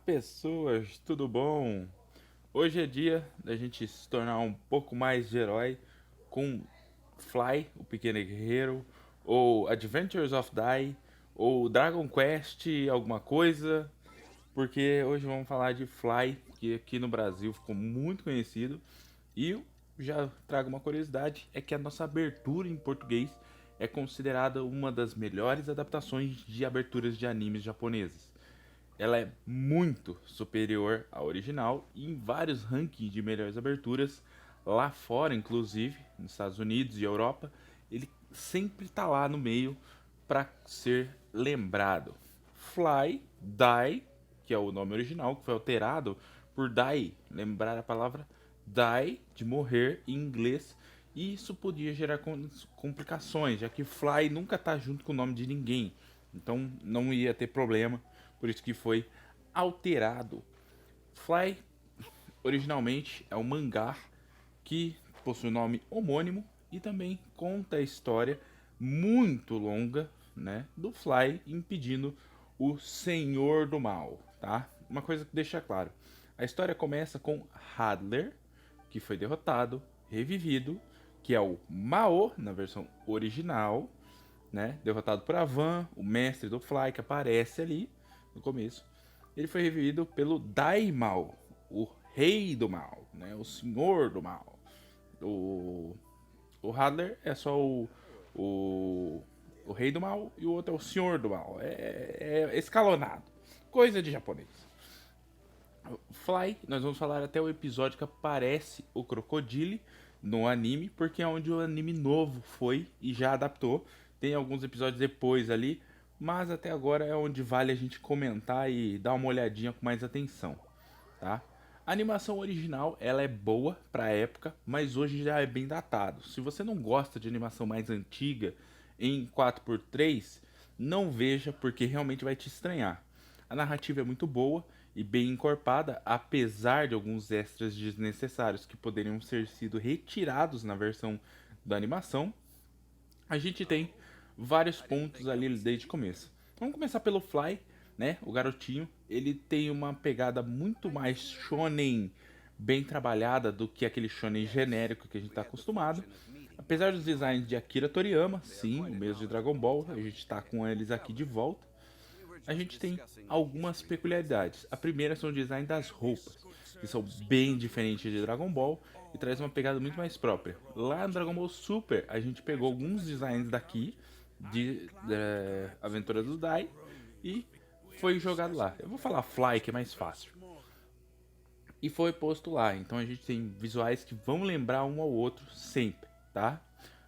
Pessoas, tudo bom? Hoje é dia da gente se tornar um pouco mais de herói com Fly, o Pequeno Guerreiro, ou Adventures of Die, ou Dragon Quest, alguma coisa, porque hoje vamos falar de Fly, que aqui no Brasil ficou muito conhecido. E eu já trago uma curiosidade, é que a nossa abertura em português é considerada uma das melhores adaptações de aberturas de animes japoneses. Ela é muito superior à original e em vários rankings de melhores aberturas, lá fora, inclusive, nos Estados Unidos e Europa, ele sempre está lá no meio para ser lembrado. Fly, Die, que é o nome original, que foi alterado por Die, lembrar a palavra die, de morrer em inglês, e isso podia gerar complicações, já que Fly nunca está junto com o nome de ninguém, então não ia ter problema, por isso que foi alterado. Fly originalmente é um mangá que possui o nome homônimo e também conta a história muito longa, né, do Fly impedindo o Senhor do Mal, tá? Uma coisa que deixa claro. A história começa com Hadler, que foi derrotado, revivido, que é o Mao na versão original, né? Derrotado por Avan, o mestre do Fly que aparece ali no começo. Ele foi revivido pelo Daimao, o rei do mal, né? O senhor do mal. O, o Hadler é só o, o rei do mal e o outro é o senhor do mal. É escalonado. Coisa de japonês. Fly, nós vamos falar até o episódio que aparece o Crocodile no anime, porque é onde o anime novo foi e já adaptou. Tem alguns episódios depois ali, mas até agora é onde vale a gente comentar e dar uma olhadinha com mais atenção, tá? A animação original, ela é boa pra época, mas hoje já é bem datado. Se você não gosta de animação mais antiga em 4x3, não veja porque realmente vai te estranhar. A narrativa é muito boa e bem encorpada, apesar de alguns extras desnecessários que poderiam ser sido retirados na versão da animação. A gente tem vários pontos ali desde o começo. Vamos começar pelo Fly, né? O garotinho, ele tem uma pegada muito mais shonen bem trabalhada do que aquele shonen genérico que a gente está acostumado. Apesar dos designs de Akira Toriyama, sim, o mesmo de Dragon Ball, a gente está com eles aqui de volta. A gente tem algumas peculiaridades. A primeira são o design das roupas, que são bem diferentes de Dragon Ball e traz uma pegada muito mais própria. Lá no Dragon Ball Super, a gente pegou alguns designs daqui de Aventura do Dai e foi jogado lá. Eu vou falar Fly, que é mais fácil. E foi posto lá. Então a gente tem visuais que vão lembrar um ao outro sempre, tá?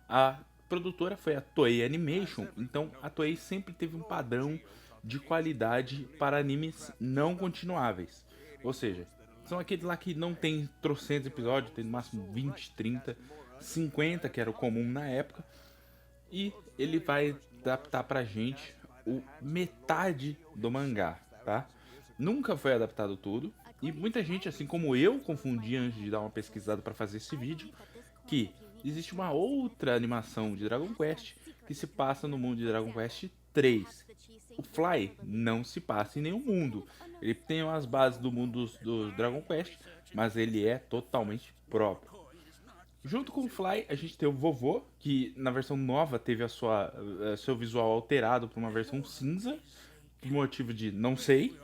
A produtora foi a Toei Animation, então a Toei sempre teve um padrão de qualidade para animes não continuáveis. Ou seja, são aqueles lá que não tem trocentos episódios, tem no máximo 20, 30, 50, que era o comum na época, e ele vai adaptar pra gente o metade do mangá, tá? Nunca foi adaptado tudo, e muita gente, assim como eu, confundia antes de dar uma pesquisada para fazer esse vídeo, que existe uma outra animação de Dragon Quest que se passa no mundo de Dragon Quest 3. O Fly não se passa em nenhum mundo. Ele tem as bases do mundo do Dragon Quest, mas ele é totalmente próprio. Junto com o Fly, a gente tem o Vovô, que na versão nova teve seu visual alterado para uma versão cinza, por motivo de não sei,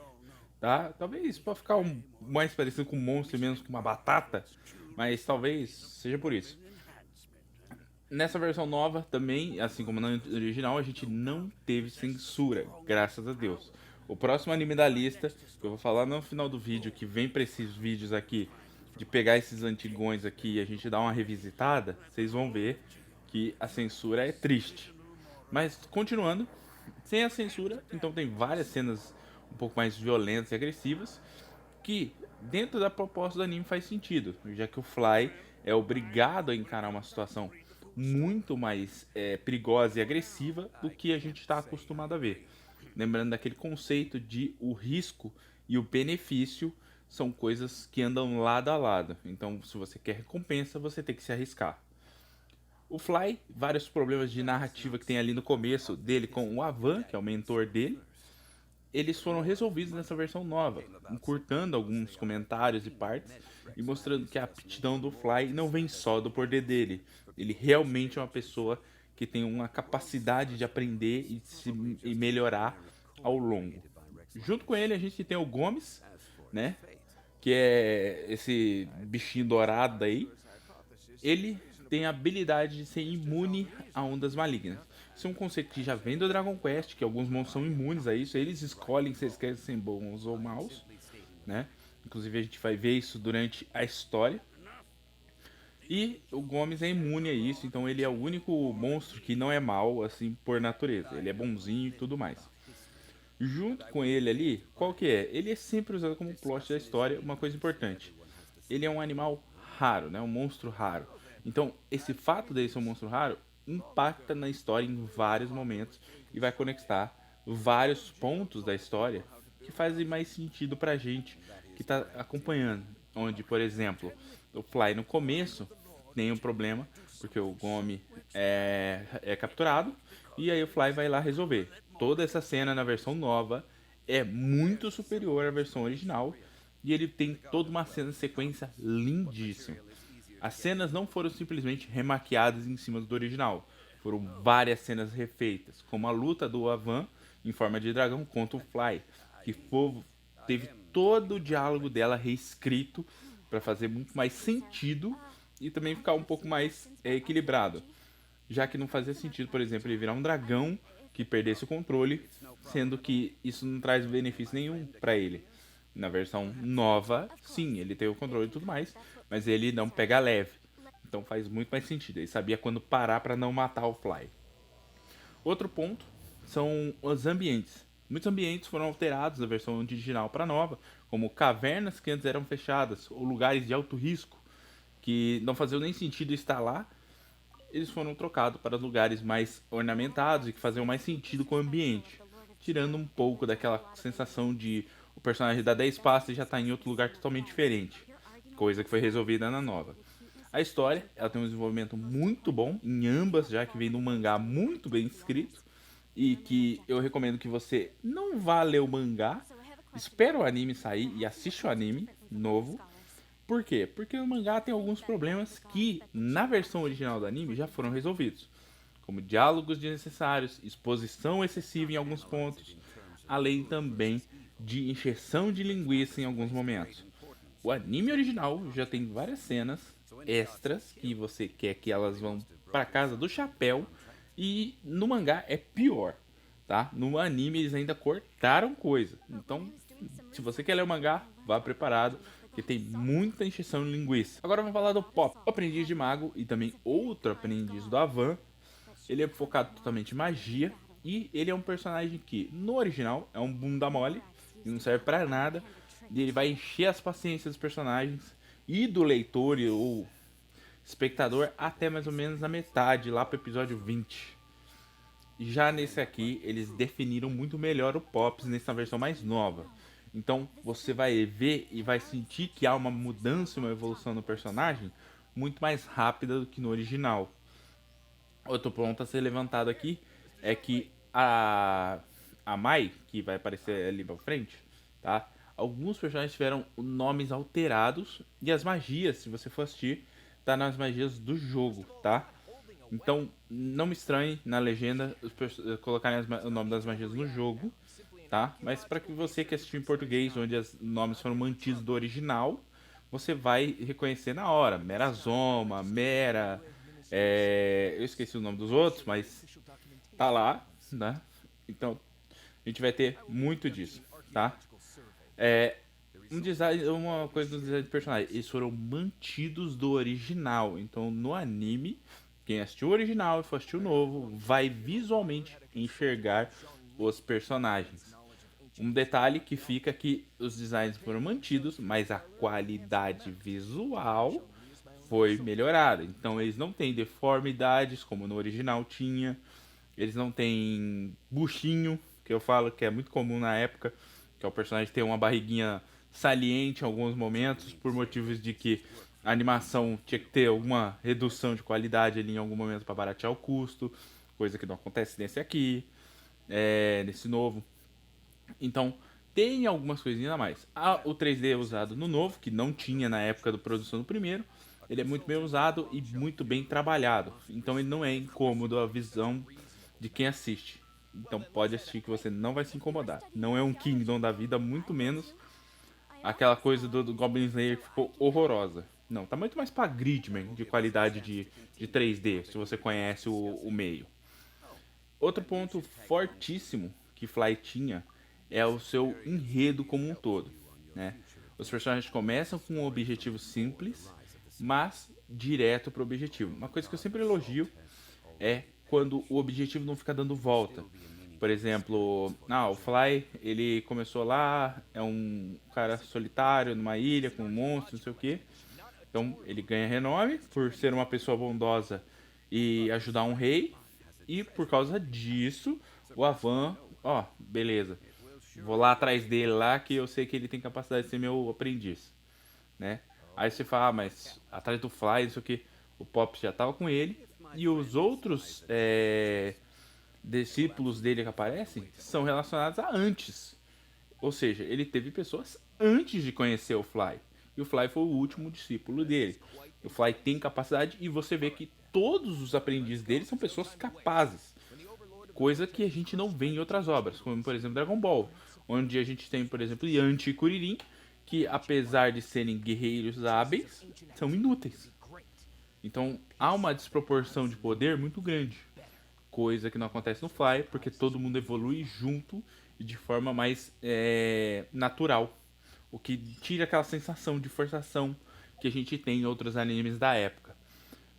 tá? Talvez para ficar mais parecido com um monstro e menos com uma batata, mas talvez seja por isso. Nessa versão nova também, assim como na original, a gente não teve censura, graças a Deus. O próximo anime da lista, que eu vou falar no final do vídeo, que vem para esses vídeos aqui, de pegar esses antigões aqui e a gente dar uma revisitada, vocês vão ver que a censura é triste. Mas continuando, sem a censura, então tem várias cenas um pouco mais violentas e agressivas, que dentro da proposta do anime faz sentido, já que o Fly é obrigado a encarar uma situação muito mais perigosa e agressiva do que a gente está acostumado a ver. Lembrando daquele conceito de o risco e o benefício são coisas que andam lado a lado. Então, se você quer recompensa, você tem que se arriscar. O Fly, vários problemas de narrativa que tem ali no começo dele com o Avan, que é o mentor dele, eles foram resolvidos nessa versão nova, encurtando alguns comentários e partes e mostrando que a aptidão do Fly não vem só do poder dele. Ele realmente é uma pessoa que tem uma capacidade de aprender e melhorar ao longo. Junto com ele a gente tem o Gomes, né? Que é esse bichinho dourado aí. Ele tem a habilidade de ser imune a ondas malignas. Isso é um conceito que já vem do Dragon Quest, que alguns monstros são imunes a isso. Eles escolhem se eles querem ser bons ou maus, né? Inclusive a gente vai ver isso durante a história. E o Gomes é imune a isso, então ele é o único monstro que não é mal, assim, por natureza. Ele é bonzinho e tudo mais. Junto com ele ali, qual que é? Ele é sempre usado como plot da história, uma coisa importante. Ele é um animal raro, né? Um monstro raro. Então, esse fato dele ser um monstro raro impacta na história em vários momentos e vai conectar vários pontos da história que fazem mais sentido pra gente que tá acompanhando. Onde, por exemplo, o Fly no começo tem um problema, porque o Gomi é capturado, e aí o Fly vai lá resolver. Toda essa cena na versão nova é muito superior à versão original, e ele tem toda uma cena de sequência lindíssima. As cenas não foram simplesmente remaquiadas em cima do original, foram várias cenas refeitas, como a luta do Avan em forma de dragão contra o Fly, que teve todo o diálogo dela reescrito para fazer muito mais sentido e também ficar um pouco mais equilibrado. Já que não fazia sentido, por exemplo, ele virar um dragão que perdesse o controle, sendo que isso não traz benefício nenhum para ele. Na versão nova, sim, ele tem o controle e tudo mais, mas ele não pega leve. Então faz muito mais sentido. Ele sabia quando parar para não matar o Fly. Outro ponto são os ambientes. Muitos ambientes foram alterados da versão original para a nova, como cavernas que antes eram fechadas, ou lugares de alto risco, que não faziam nem sentido estar lá. Eles foram trocados para lugares mais ornamentados e que faziam mais sentido com o ambiente, tirando um pouco daquela sensação de o personagem dar 10 passos e já está em outro lugar totalmente diferente, coisa que foi resolvida na nova. A história, ela tem um desenvolvimento muito bom em ambas, já que vem de um mangá muito bem escrito e que eu recomendo que você não vá ler o mangá, espera o anime sair e assiste o anime novo. Por quê? Porque o mangá tem alguns problemas que na versão original do anime já foram resolvidos, como diálogos desnecessários, exposição excessiva em alguns pontos, além também de encheção de linguiça em alguns momentos. O anime original já tem várias cenas extras que você quer que elas vão para casa do chapéu e no mangá é pior, tá? No anime eles ainda cortaram coisa. Então, se você quer ler o mangá, vá preparado, que tem muita encheção de linguiça. Agora vamos falar do Pop, o aprendiz de mago e também outro aprendiz do Avan. Ele é focado totalmente em magia e ele é um personagem que no original é um bunda mole e não serve para nada. E ele vai encher as paciências dos personagens e do leitor ou espectador até mais ou menos a metade, lá pro episódio 20. Já nesse aqui, eles definiram muito melhor o Pops nessa versão mais nova. Então você vai ver e vai sentir que há uma mudança, uma evolução no personagem muito mais rápida do que no original. Outro ponto a ser levantado aqui é que a Mai, que vai aparecer ali pra frente, tá? Alguns personagens tiveram nomes alterados e as magias, se você for assistir, tá nas magias do jogo, tá? Então, não me estranhe na legenda colocarem o nome das magias no jogo, tá? Mas para que você que assistiu em português, onde os nomes foram mantidos do original, você vai reconhecer na hora. Merazoma, Mera, eu esqueci o nome dos outros, mas tá lá, né? Então, a gente vai ter muito disso, tá? É, uma coisa do design de personagem, eles foram mantidos do original. Então, no anime, quem assistiu o original e for assistir o novo, vai visualmente enxergar os personagens. Um detalhe que fica é que os designs foram mantidos, mas a qualidade visual foi melhorada. Então eles não têm deformidades como no original tinha. Eles não têm buchinho, que eu falo que é muito comum na época, que é o personagem ter uma barriguinha saliente em alguns momentos, por motivos de que a animação tinha que ter alguma redução de qualidade ali em algum momento para baratear o custo, coisa que não acontece nesse aqui, nesse novo. Então, tem algumas coisinhas a mais. O 3D é usado no novo, que não tinha na época da produção do primeiro. Ele é muito bem usado e muito bem trabalhado. Então, ele não é incômodo a visão de quem assiste. Então, pode assistir que você não vai se incomodar. Não é um Kingdom da vida, muito menos aquela coisa do Goblin Slayer que ficou horrorosa. Não, tá muito mais pra Gridman de qualidade de 3D, se você conhece o meio. Outro ponto fortíssimo que Fly tinha é o seu enredo como um todo, né? Os personagens começam com um objetivo simples, mas direto pro objetivo. Uma coisa que eu sempre elogio é quando o objetivo não fica dando volta. Por exemplo, o Fly, ele começou lá, é um cara solitário numa ilha com um monstro, não sei o que. Então ele ganha renome por ser uma pessoa bondosa e ajudar um rei. E por causa disso, o Avan, beleza. Vou lá atrás dele lá que eu sei que ele tem capacidade de ser meu aprendiz, né? Aí você fala, mas atrás do Fly, isso aqui, o Pop já tava com ele. E os outros discípulos dele que aparecem são relacionados a antes. Ou seja, ele teve pessoas antes de conhecer o Fly. E o Fly foi o último discípulo dele. O Fly tem capacidade e você vê que todos os aprendizes dele são pessoas capazes. Coisa que a gente não vê em outras obras, como por exemplo Dragon Ball. Onde a gente tem, por exemplo, Yanti e Kuririn, que apesar de serem guerreiros hábeis, são inúteis. Então há uma desproporção de poder muito grande. Coisa que não acontece no Fly, porque todo mundo evolui junto e de forma mais natural. O que tira aquela sensação de forçação que a gente tem em outros animes da época,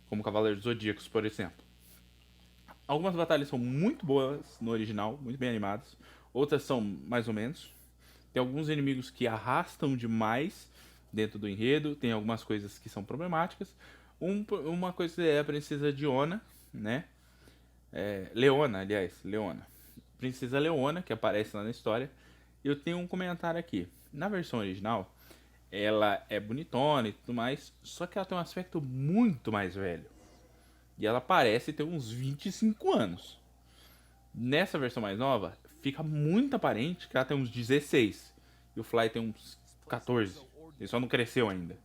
como Cavaleiros dos Zodíacos, por exemplo. Algumas batalhas são muito boas no original, muito bem animadas. Outras são mais ou menos. Tem alguns inimigos que arrastam demais dentro do enredo. Tem algumas coisas que são problemáticas. Uma coisa é a Princesa Diona, né? Leona, aliás, Leona. Princesa Leona, que aparece lá na história. Eu tenho um comentário aqui. Na versão original, ela é bonitona e tudo mais, só que ela tem um aspecto muito mais velho. E ela parece ter uns 25 anos. Nessa versão mais nova, fica muito aparente que ela tem uns 16. E o Fly tem uns 14. Ele só não cresceu ainda,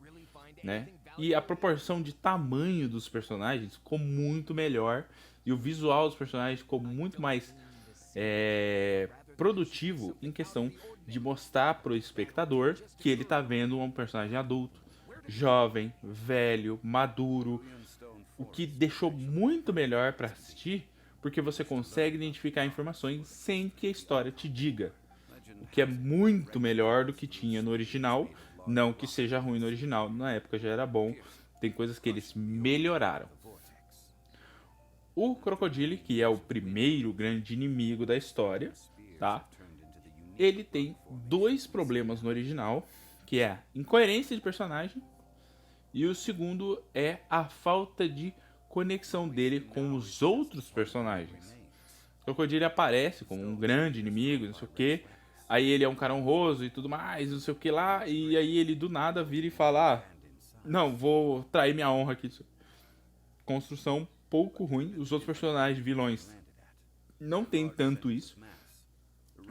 né? E a proporção de tamanho dos personagens ficou muito melhor. E o visual dos personagens ficou muito mais produtivo em questão de mostrar pro espectador que ele tá vendo um personagem adulto, jovem, velho, maduro, o que deixou muito melhor para assistir, porque você consegue identificar informações sem que a história te diga, o que é muito melhor do que tinha no original. Não que seja ruim no original, na época já era bom, tem coisas que eles melhoraram. O Crocodile, que é o primeiro grande inimigo da história, tá? Ele tem dois problemas no original, que é a incoerência de personagem e o segundo é a falta de conexão dele com os outros personagens. O Crocodile aparece como um grande inimigo, não sei o que. Aí ele é um cara honroso e tudo mais, não sei o que lá. E aí ele do nada vira e fala: não, vou trair minha honra aqui. Construção pouco ruim. Os outros personagens vilões não tem tanto isso.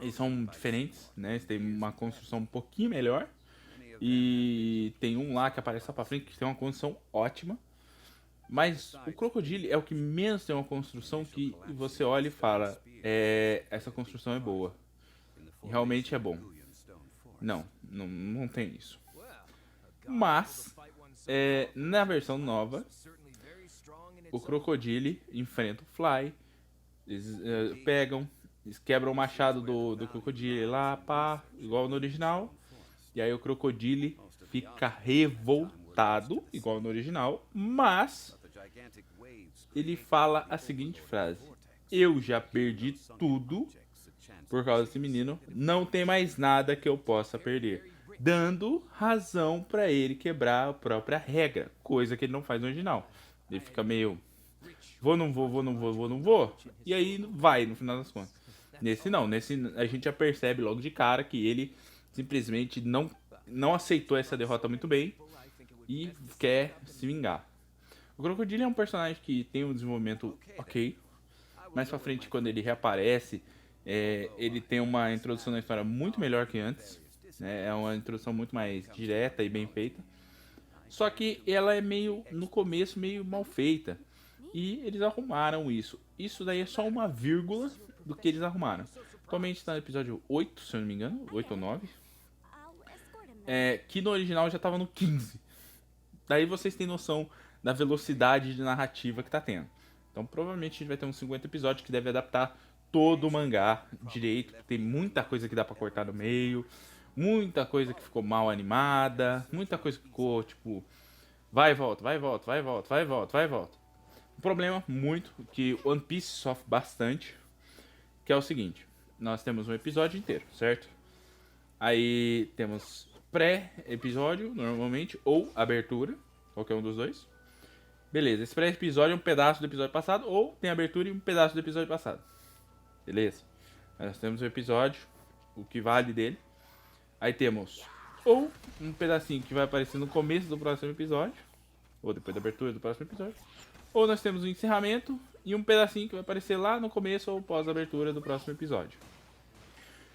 Eles são diferentes, né? Eles têm uma construção um pouquinho melhor. E tem um lá que aparece lá pra frente que tem uma construção ótima. Mas o Crocodile é o que menos tem uma construção que você olha e fala: essa construção é boa. Realmente é bom. Não tem isso. Mas, na versão nova, o Crocodile enfrenta o Fly. Eles pegam, eles quebram o machado do Crocodile lá, pá, igual no original. E aí o Crocodile fica revoltado, igual no original, mas ele fala a seguinte frase: eu já perdi tudo por causa desse menino, não tem mais nada que eu possa perder. Dando razão pra ele quebrar a própria regra, coisa que ele não faz no original. Ele fica meio, vou, não vou, vou, não vou, vou, não vou. E aí vai, no final das contas. Nesse não, nesse a gente já percebe logo de cara que ele simplesmente não aceitou essa derrota muito bem e quer se vingar. O Crocodile é um personagem que tem um desenvolvimento ok. Mais pra frente, quando ele reaparece, Ele tem uma introdução na história muito melhor que antes, né? É uma introdução muito mais direta e bem feita. Só que ela é meio, no começo, meio mal feita. E eles arrumaram isso. Isso daí é só uma vírgula do que eles arrumaram. Atualmente está no episódio 8, se eu não me engano, 8 ou 9. Que no original já estava no 15. Daí vocês têm noção da velocidade de narrativa que tá tendo. Então provavelmente a gente vai ter uns 50 episódios que deve adaptar todo o mangá direito. Tem muita coisa que dá pra cortar no meio. Muita coisa que ficou mal animada. Muita coisa que ficou tipo... Vai e volta, vai e volta, vai e volta, vai e volta, vai e volta. O problema muito que One Piece sofre bastante, que é o seguinte: nós temos um episódio inteiro, certo? Aí temos pré-episódio, normalmente, ou abertura, qualquer um dos dois. Beleza, esse pré-episódio é um pedaço do episódio passado, ou tem abertura e um pedaço do episódio passado. Beleza? Aí nós temos o episódio, o que vale dele. Aí temos ou um pedacinho que vai aparecer no começo do próximo episódio, ou depois da abertura do próximo episódio. Ou nós temos o encerramento e um pedacinho que vai aparecer lá no começo ou pós-abertura do próximo episódio.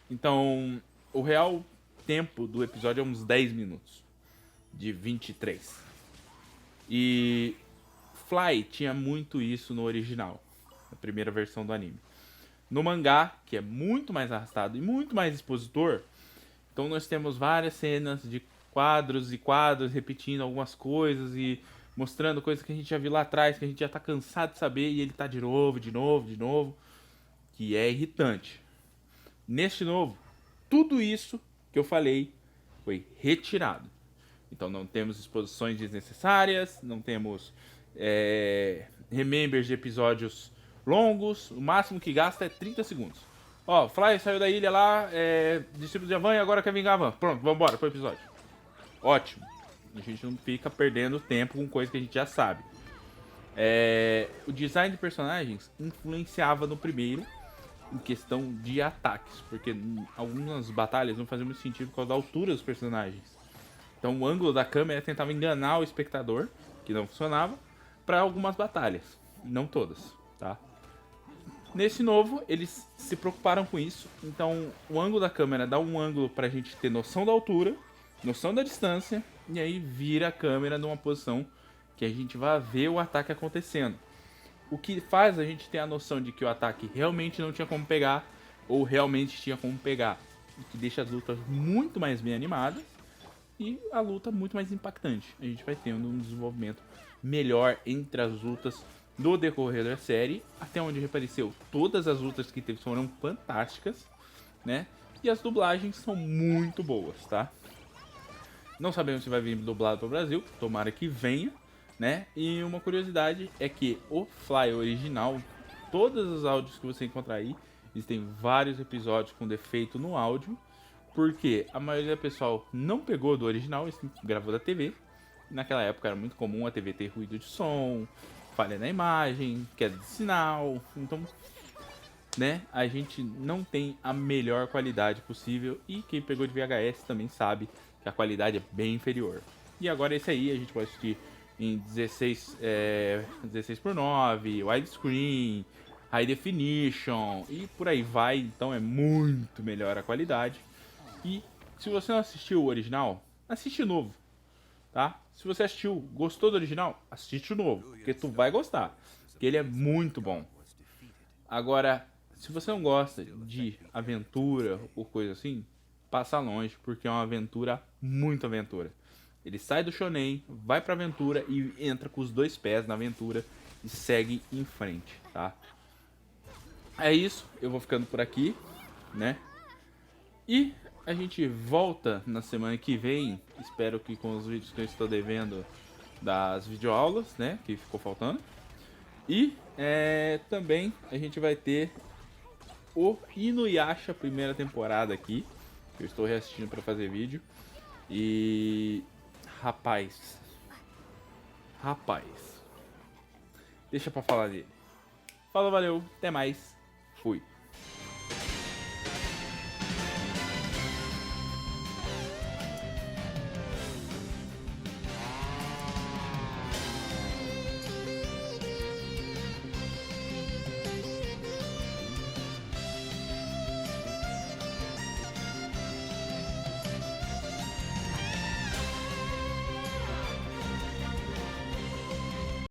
Então, o real tempo do episódio é uns 10 minutos, de 23. E Fly tinha muito isso no original, na primeira versão do anime. No mangá, que é muito mais arrastado e muito mais expositor, então nós temos várias cenas de quadros e quadros repetindo algumas coisas e mostrando coisas que a gente já viu lá atrás, que a gente já tá cansado de saber, e ele tá de novo, de novo, de novo, que é irritante. Neste novo, tudo isso que eu falei foi retirado. Então não temos exposições desnecessárias, não temos remembers de episódios longos, o máximo que gasta é 30 segundos. Ó, Fly saiu da ilha lá, discípulo de Avan e agora quer vingar Avan. Pronto, vambora pro episódio. Ótimo. A gente não fica perdendo tempo com coisa que a gente já sabe. O design de personagens influenciava no primeiro em questão de ataques, porque algumas batalhas não faziam muito sentido por causa da altura dos personagens. Então o ângulo da câmera tentava enganar o espectador, que não funcionava, para algumas batalhas, não todas, tá? Nesse novo, eles se preocuparam com isso, então o ângulo da câmera dá um ângulo pra gente ter noção da altura, noção da distância, e aí vira a câmera numa posição que a gente vai ver o ataque acontecendo. O que faz a gente ter a noção de que o ataque realmente não tinha como pegar, ou realmente tinha como pegar. O que deixa as lutas muito mais bem animadas e a luta muito mais impactante. A gente vai tendo um desenvolvimento melhor entre as lutas do decorrer da série, até onde reapareceu. Todas as lutas que teve foram fantásticas, né? E as dublagens são muito boas, tá? Não sabemos se vai vir dublado para o Brasil, tomara que venha, né? E uma curiosidade é que o Fly original, todos os áudios que você encontrar aí, existem vários episódios com defeito no áudio, porque a maioria do pessoal não pegou do original, gravou da TV. Naquela época era muito comum a TV ter ruído de som, falha na imagem, queda de sinal, então, né, a gente não tem a melhor qualidade possível, e quem pegou de VHS também sabe que a qualidade é bem inferior. E agora esse aí a gente pode assistir em 16:9, widescreen, high definition e por aí vai, então é muito melhor a qualidade. E se você não assistiu o original, assiste o novo, tá? Se você assistiu, gostou do original, assiste o novo, porque tu vai gostar, porque ele é muito bom. Agora, se você não gosta de aventura ou coisa assim, passa longe, porque é uma aventura, muito aventura. Ele sai do shonen, vai pra aventura e entra com os dois pés na aventura e segue em frente, tá? É isso, eu vou ficando por aqui, né? E a gente volta na semana que vem, espero que com os vídeos que eu estou devendo das videoaulas, né, que ficou faltando. E também a gente vai ter o Inuyasha primeira temporada aqui, que eu estou reassistindo para fazer vídeo. E rapaz, deixa pra falar dele. Falou, valeu, até mais, fui.